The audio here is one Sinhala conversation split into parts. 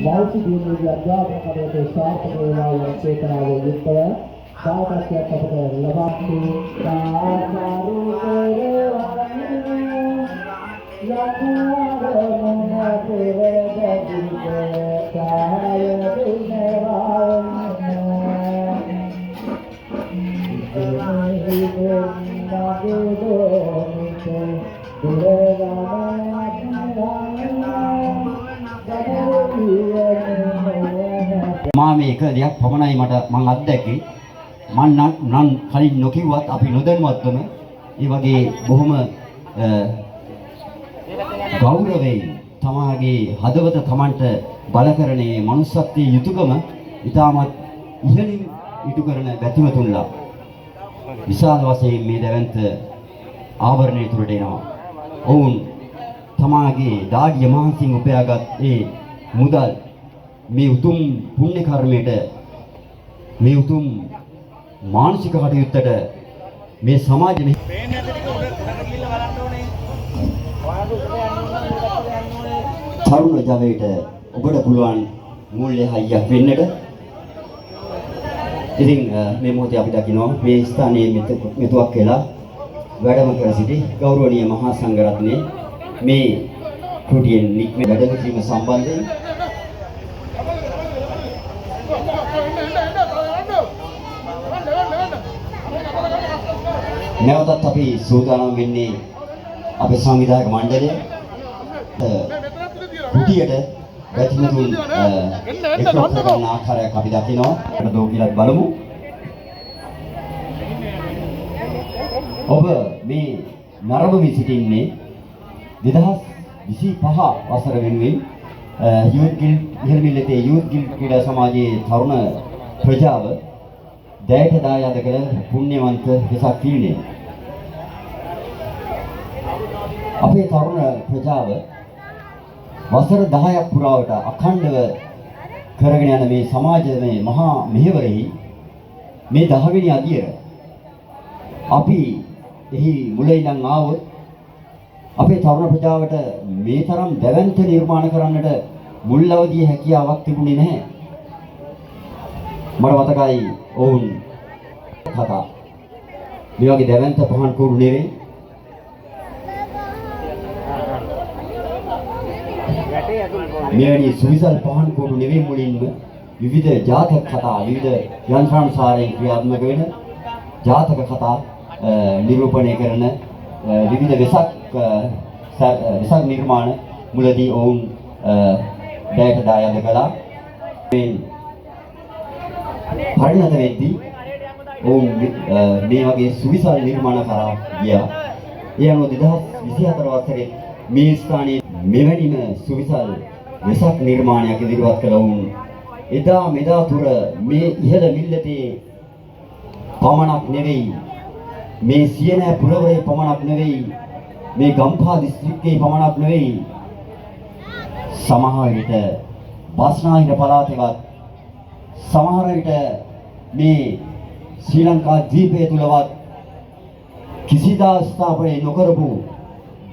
මෞසි දිනුගේ අධ්‍යාපන කටයුතු සාර්ථක වේවා යන චේතනාවෙන් යුක්තව සාකච්ඡාවක් අපට ලබන්නේ සාකරු මා මේක දෙයක් පමණයි මම අත්දැකේ මම නම් කලින් නොකියුවත් අපි නොදැනුවත්වම ඒ වගේ බොහොම ගෞරවයෙන් තමාගේ හදවත තමන්ට බල කරන්නේ මනුස්සත්වයේ යුතුයකම ඉතාමත් ඉහළින් ඉටු කරන බැතිමතුන්ලා විශාල වශයෙන් මේ දැවැන්ත ආවරණය තුරට එනවා. ඔවුන් තමාගේ දාඩිය මහන්සියෙන් උපයාගත් ඒ මුදල් මේ උතුම් පුණ්‍ය කර්මයට මේ උතුම් මානසික කටයුත්තට මේ සමාජෙ තරුණ ජවයට ඔබට පුළුවන් මූල්‍ය හයියක් වෙන්නට. ඉතින් මේ මොහොතේ අපි දකිනවා මේ ස්ථානයේ මෙතුවක් වෙලා වැඩම කර සිටි ගෞරවනීය මහා සංඝරත්නයේ මේ කුටියෙන් නික්ම වැඩම කිරීම සම්බන්ධයෙන් නැවතත් අපි සූදානම් වෙන්නේ අපේ සංවිධායක මණ්ඩලය කුටියට බැතිමතුන් එක්රොක් කරන ආකාරයක් අපි දකිනවා. අපිට දෝ කියලා බලමු. ඔබ මේ නරඹමින් සිටින්නේ 2025 වසර වෙනුවෙන් යූත් ගිල්ඩ් ඉහළමිල්ලේ යූත් ගිල්ඩ් ක්‍රීඩා සමාජයේ තරුණ ප්‍රජාව දැයට දායාද කළ පුණ්‍යවන්ත වෙසක් පිළිනේ. අපේ තරුණ ප්‍රජාව වසර 10ක් පුරාවට අඛණ්ඩව කරගෙන යන මේ සමාජයේ මහා මෙහෙවරෙහි මේ 10 වෙනි අදියර අපි එහි මුල ඉඳන් ආවොත් අපේ තරුණ ප්‍රජාවට මේ තරම් දැවැන්ත නිර්මාණ කරන්නට මුල් අවදියේ හැකියාවක් තිබුණේ නැහැ. මට මතකයි ඔවුන් කතා මේ වගේ දැවැන්ත පහන් කුරු නෙවෙයි මෙවැනි සුවිසල් පහන් කුරු නෙවෙයි මුලින්ම විවිධ ජාතක කතා විවිධ යන්ත්‍රානුසාරයෙන් ක්‍රියාත්මක වෙන ජාතක කතා නිරූපණය කරන විවිධ වෙසක් නිර්මාණ මුලදී ඔවුන් දැයට දායාද කළා. පරිණත වෙද්දී ඔවුන් මේ වගේ සුවිසල් නිර්මාණ කරා ගියා. ඒ අනුව 2024 වසරේ මේ ස්ථානයේ මෙවැනිම සුවිසල් වෙසක් නිර්මාණයක් ඉදිරිපත් කළ වුන් එදා මෙදා තුර මේ ඉහළ මිල්ලතේ පමණක් නෙවෙයි මේ සියනෑ පුරවරේ පමණක් නෙවෙයි මේ ගම්පහ දිස්ත්‍රික්කයේ පමණක් නෙවෙයි සමහර විට බස්නාහිර පළාතේවත් සමහර විට මේ ශ්‍රී ලංකා දීපය තුලවත් කිසිදා ස්ථාපනය නොකරපු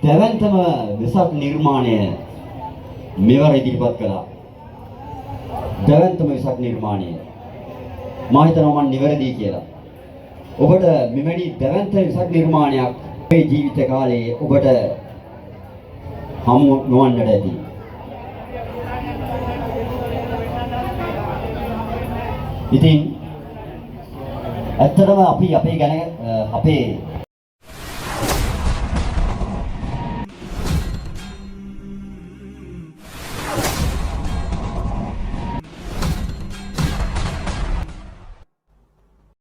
දැවැන්තම වෙසක් නිර්මාණය මෙවර ඉදිරිපත් කළා. දැවැන්තම වෙසක් නිර්මාණය මා හිතනවා මම නිවැරදි කියලා. ඔබට මෙවැනි දැවැන්ත වෙසක් නිර්මාණයක් මේ ජීවිත කාලයේ ඔබට හමු නොවන්නට ඇති. ඉතින් ඇත්තටම අපි අපේ ගැන අපේ